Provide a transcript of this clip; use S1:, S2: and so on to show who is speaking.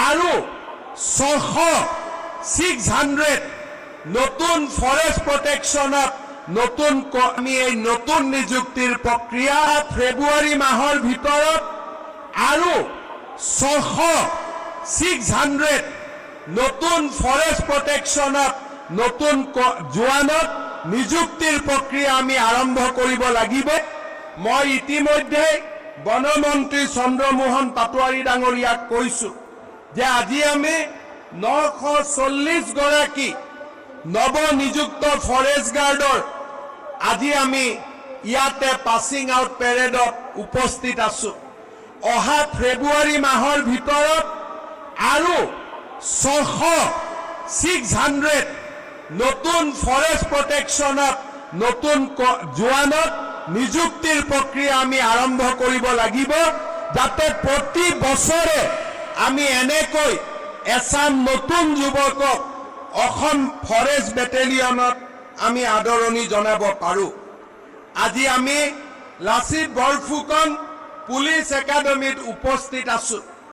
S1: আৰু 600 নতুন ফৰেষ্ট প্ৰটেকশ্যনত নতুন আমি এই নতুন নিযুক্তিৰ প্ৰক্ৰিয়া ফেব্ৰুৱাৰী মাহৰ ভিতৰত আৰু 600 নতুন ফৰেষ্ট প্ৰটেকশ্যনত নতুন জোৱানত নিযুক্তিৰ প্ৰক্ৰিয়া আমি আৰম্ভ কৰিব লাগিব। মই ইতিমধ্যে বনমন্ত্ৰী চন্দ্ৰমোহন পাটোৱাৰী ডাঙৰীয়াক কৈছো যে আজি আমি 940 গৰাকী নৱনিযুক্ত ফৰেষ্ট গাৰ্ডৰ আজি আমি ইয়াতে পাছিং আউট পেৰেডত উপস্থিত আছো। অহা ফেব্ৰুৱাৰী মাহৰ ভিতৰত আৰু 600 নতুন ফৰেষ্ট প্ৰটেকশ্যনত নতুন জোৱানত নিযুক্তিৰ প্ৰক্ৰিয়া আমি আৰম্ভ কৰিব লাগিব, যাতে প্ৰতি বছৰে আমি এনেকৈ এছাম নতুন যুৱকক অসম ফৰেষ্ট বেটেলিয়নত আমি আদৰণি জনাব পাৰোঁ। আজি আমি লাচিত বৰফুকন পুলিচ একাডেমীত উপস্থিত আছো।